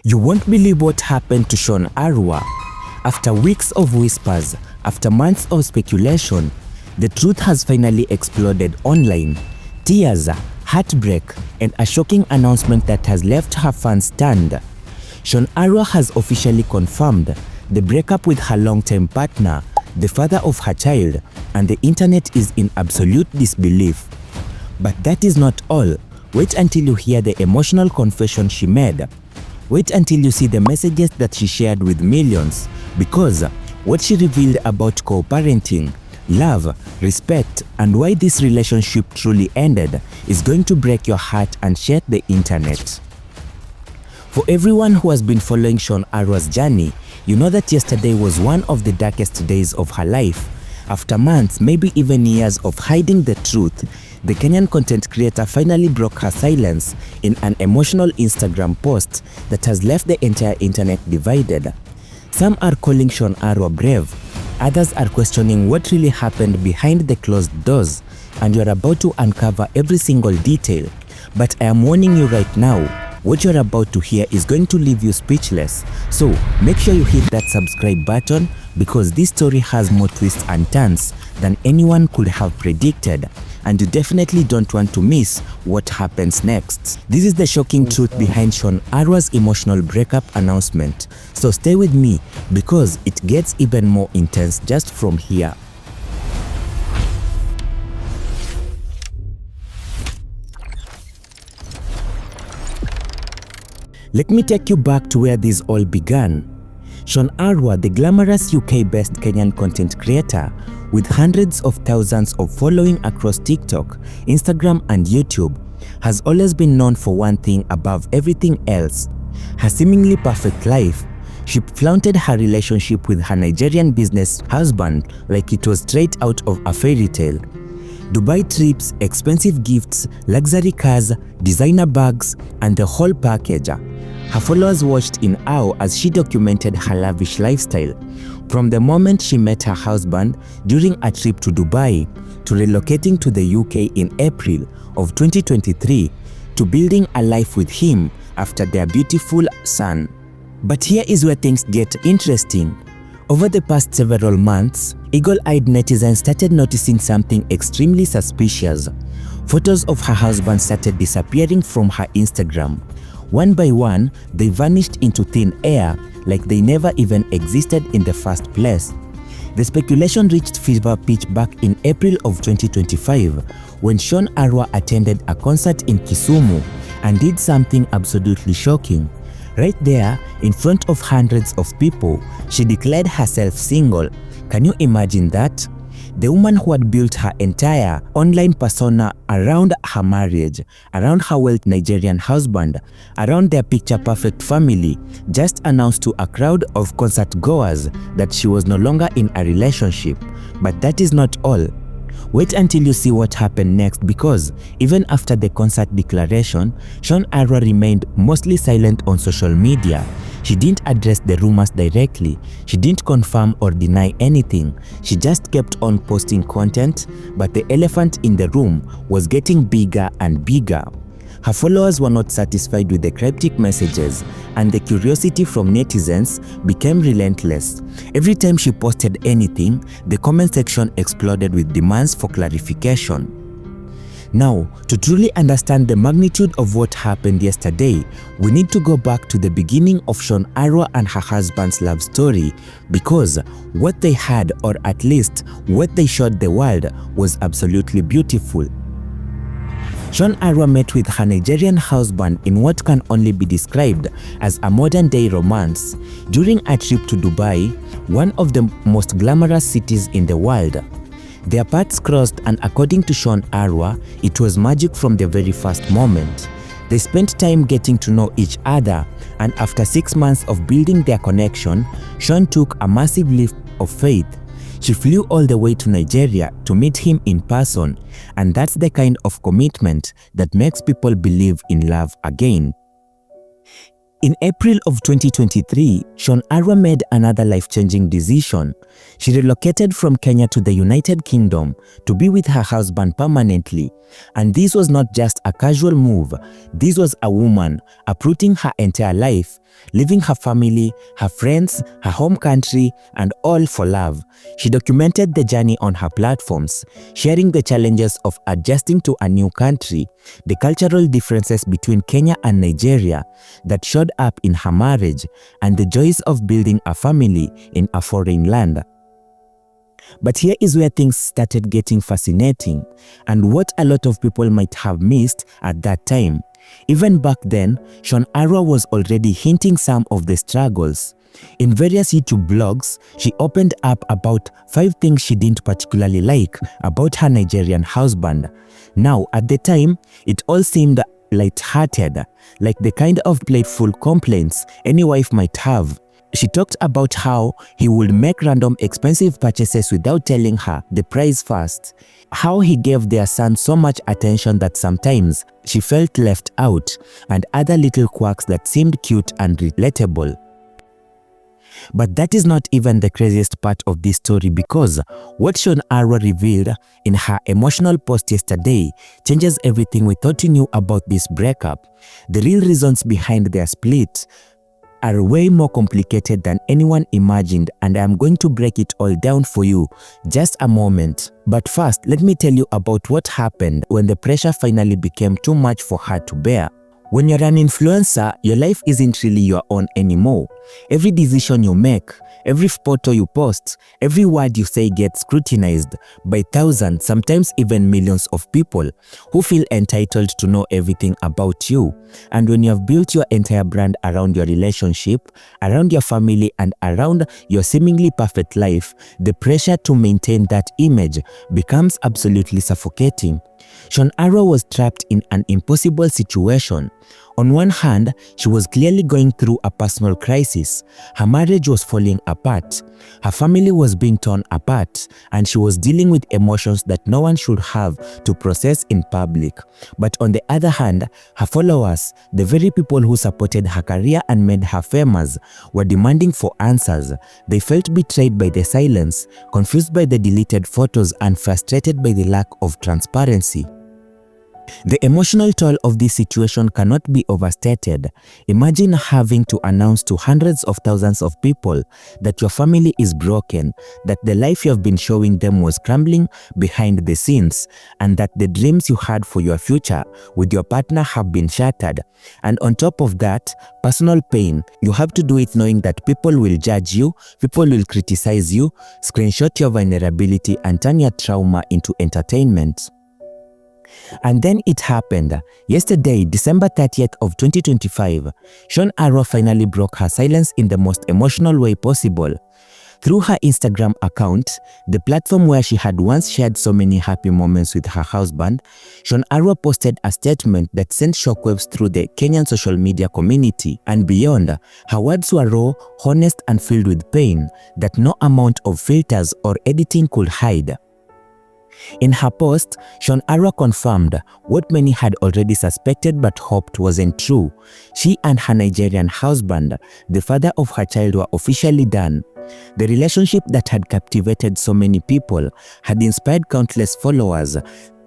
You won't believe what happened to Shorn Arwa. After weeks of whispers, after months of speculation, the truth has finally exploded online. Tears, heartbreak, and a shocking announcement that has left her fans stunned. Shorn Arwa has officially confirmed the breakup with her long-term partner, the father of her child, and the internet is in absolute disbelief. But that is not all. Wait until you hear the emotional confession she made. Wait until you see the messages that she shared with millions, because what she revealed about co-parenting, love, respect, and why this relationship truly ended is going to break your heart and shake the internet. For everyone who has been following Shorn Arwa's journey, you know that yesterday was one of the darkest days of her life. After months, maybe even years of hiding the truth, the Kenyan content creator finally broke her silence in an emotional Instagram post that has left the entire internet divided. Some are calling Shorn Arwa brave, others are questioning what really happened behind the closed doors, and you're about to uncover every single detail. But I am warning you right now, what you're about to hear is going to leave you speechless. So make sure you hit that subscribe button, because this story has more twists and turns than anyone could have predicted, and you definitely don't want to miss what happens next. This is the shocking truth behind Shorn Arwa's emotional breakup announcement. So stay with me, because it gets even more intense just from here. Let me take you back to where this all began. Shorn Arwa, the glamorous UK-based Kenyan content creator with hundreds of thousands of following across TikTok, Instagram and YouTube, has always been known for one thing above everything else: her seemingly perfect life. She flaunted her relationship with her Nigerian business husband like it was straight out of a fairy tale. Dubai trips, expensive gifts, luxury cars, designer bags, and the whole package. Her followers watched in awe as she documented her lavish lifestyle, from the moment she met her husband during a trip to Dubai, to relocating to the UK in April of 2023, to building a life with him after their beautiful son. But here is where things get interesting. Over the past several months, eagle-eyed netizens started noticing something extremely suspicious. Photos of her husband started disappearing from her Instagram. One by one, they vanished into thin air like they never even existed in the first place. The speculation reached fever pitch back in April of 2025 when Shorn Arwa attended a concert in Kisumu and did something absolutely shocking. Right there, in front of hundreds of people, she declared herself single. Can you imagine that? The woman who had built her entire online persona around her marriage, around her wealthy Nigerian husband, around their picture-perfect family, just announced to a crowd of concert goers that she was no longer in a relationship. But that is not all. Wait until you see what happened next, because even after the concert declaration, Shorn Arwa remained mostly silent on social media. She didn't address the rumors directly. She didn't confirm or deny anything. She just kept on posting content, but the elephant in the room was getting bigger and bigger. Her followers were not satisfied with the cryptic messages, and the curiosity from netizens became relentless. Every time she posted anything, the comment section exploded with demands for clarification. Now, to truly understand the magnitude of what happened yesterday, we need to go back to the beginning of Shorn Arwa and her husband's love story, because what they had, or at least what they showed the world, was absolutely beautiful. Shorn Arwa met with her Nigerian husband in what can only be described as a modern-day romance during a trip to Dubai, one of the most glamorous cities in the world. Their paths crossed, and according to Shorn Arwa, it was magic from the very first moment. They spent time getting to know each other, and after 6 months of building their connection, Shorn took a massive leap of faith. She flew all the way to Nigeria to meet him in person, and that's the kind of commitment that makes people believe in love again. In April of 2023, Shorn Arwa made another life-changing decision. She relocated from Kenya to the United Kingdom to be with her husband permanently. And this was not just a casual move. This was a woman uprooting her entire life leaving her family, her friends, her home country, and all for love. She documented the journey on her platforms, sharing the challenges of adjusting to a new country, the cultural differences between Kenya and Nigeria that showed up in her marriage, and the joys of building a family in a foreign land. But here is where things started getting fascinating, and what a lot of people might have missed at that time. Even back then, Shorn Arwa was already hinting some of the struggles. In various YouTube blogs, she opened up about 5 things she didn't particularly like about her Nigerian husband. Now, at the time, it all seemed light-hearted, like the kind of playful complaints any wife might have. She talked about how he would make random expensive purchases without telling her the price first, how he gave their son so much attention that sometimes she felt left out, and other little quirks that seemed cute and relatable. But that is not even the craziest part of this story, because what Shorn Arwa revealed in her emotional post yesterday changes everything we thought you knew about this breakup. The real reasons behind their split are way more complicated than anyone imagined, and I am going to break it all down for you. Just a moment. But first, let me tell you about what happened when the pressure finally became too much for her to bear. When you're an influencer, your life isn't really your own anymore. Every decision you make, every photo you post, every word you say gets scrutinized by thousands, sometimes even millions of people who feel entitled to know everything about you. And when you have built your entire brand around your relationship, around your family, and around your seemingly perfect life, the pressure to maintain that image becomes absolutely suffocating. Shorn Arwa was trapped in an impossible situation. On one hand, she was clearly going through a personal crisis. Her marriage was falling apart. Her family was being torn apart, and she was dealing with emotions that no one should have to process in public. But on the other hand, her followers, the very people who supported her career and made her famous, were demanding for answers. They felt betrayed by the silence, confused by the deleted photos, and frustrated by the lack of transparency. The emotional toll of this situation cannot be overstated. Imagine having to announce to hundreds of thousands of people that your family is broken, that the life you have been showing them was crumbling behind the scenes, and that the dreams you had for your future with your partner have been shattered. And on top of that, personal pain. You have to do it knowing that people will judge you, people will criticize you, screenshot your vulnerability, and turn your trauma into entertainment. And then it happened. Yesterday, December 30th of 2025, Shorn Arwa finally broke her silence in the most emotional way possible. Through her Instagram account, the platform where she had once shared so many happy moments with her husband, Shorn Arwa posted a statement that sent shockwaves through the Kenyan social media community and beyond. Her words were raw, honest, and filled with pain that no amount of filters or editing could hide. In her post, Shorn Arwa confirmed what many had already suspected but hoped wasn't true. She and her Nigerian husband, the father of her child, were officially done. The relationship that had captivated so many people, had inspired countless followers,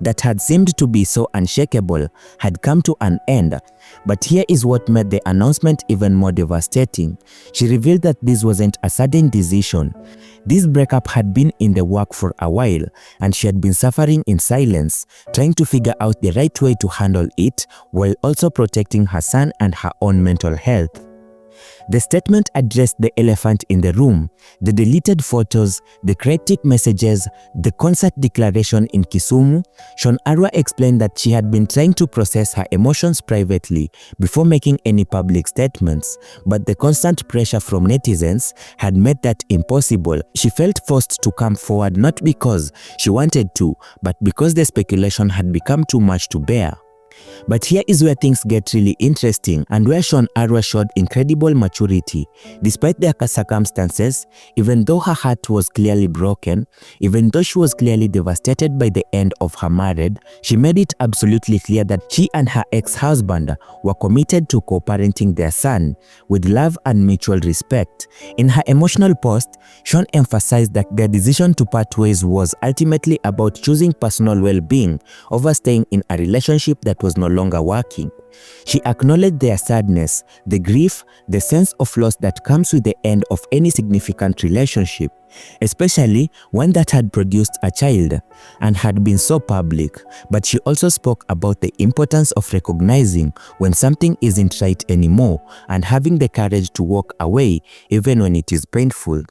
that had seemed to be so unshakable, had come to an end. But here is what made the announcement even more devastating. She revealed that this wasn't a sudden decision. This breakup had been in the work for a while, and she had been suffering in silence, trying to figure out the right way to handle it while also protecting her son and her own mental health. The statement addressed the elephant in the room, the deleted photos, the cryptic messages, the concert declaration in Kisumu. Shorn Arwa explained that she had been trying to process her emotions privately before making any public statements, but the constant pressure from netizens had made that impossible. She felt forced to come forward not because she wanted to, but because the speculation had become too much to bear. But here is where things get really interesting, and where Shorn Arwa showed incredible maturity. Despite their circumstances, even though her heart was clearly broken, even though she was clearly devastated by the end of her marriage, she made it absolutely clear that she and her ex-husband were committed to co-parenting their son with love and mutual respect. In her emotional post, Shorn emphasized that their decision to part ways was ultimately about choosing personal well-being over staying in a relationship that that was no longer working. She acknowledged their sadness, the grief, the sense of loss that comes with the end of any significant relationship, especially one that had produced a child and had been so public. But she also spoke about the importance of recognizing when something isn't right anymore and having the courage to walk away even when it is painful.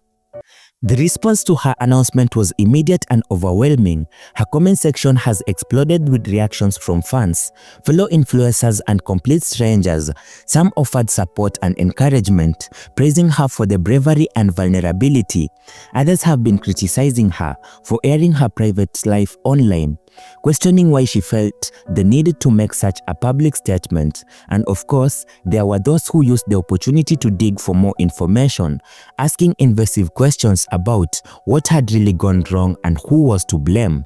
The response to her announcement was immediate and overwhelming. Her comment section has exploded with reactions from fans, fellow influencers, and complete strangers. Some offered support and encouragement, praising her for the bravery and vulnerability. Others have been criticizing her for airing her private life online, questioning why she felt the need to make such a public statement. And of course, there were those who used the opportunity to dig for more information, asking invasive questions about what had really gone wrong and who was to blame.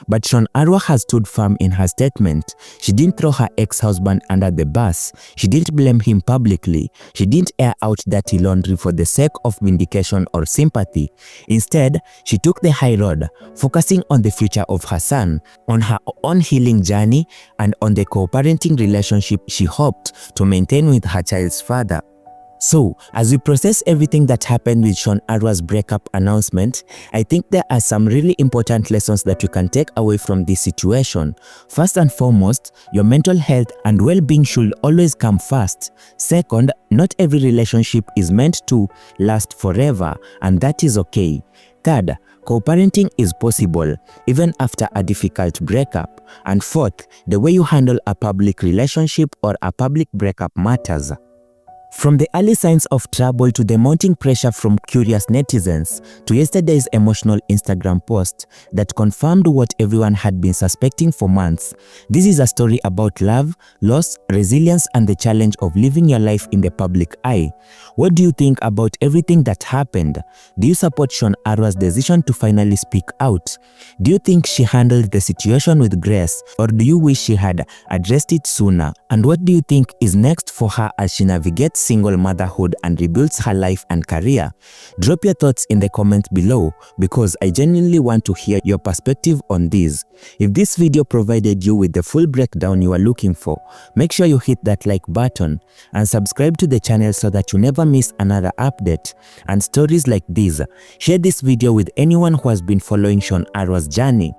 But Shorn Arwa has stood firm in her statement. She didn't throw her ex-husband under the bus. She didn't blame him publicly. She didn't air out dirty laundry for the sake of vindication or sympathy. Instead, she took the high road, focusing on the future of her son, on her own healing journey, and on the co-parenting relationship she hoped to maintain with her child's father. So, as we process everything that happened with Shorn Arwa's breakup announcement, I think there are some really important lessons that you can take away from this situation. First and foremost, your mental health and well-being should always come first. Second, not every relationship is meant to last forever, and that is okay. Third, co-parenting is possible even after a difficult breakup. And fourth, the way you handle a public relationship or a public breakup matters. From the early signs of trouble to the mounting pressure from curious netizens to yesterday's emotional Instagram post that confirmed what everyone had been suspecting for months, this is a story about love, loss, resilience, and the challenge of living your life in the public eye. What do you think about everything that happened? Do you support Shorn Arwa's decision to finally speak out? Do you think she handled the situation with grace, or do you wish she had addressed it sooner? And what do you think is next for her as she navigates single motherhood and rebuilds her life and career? Drop your thoughts in the comments below, because I genuinely want to hear your perspective on this. If this video provided you with the full breakdown you are looking for, make sure you hit that like button and subscribe to the channel so that you never miss another update and stories like these. Share this video with anyone who has been following Shorn Arwa's journey.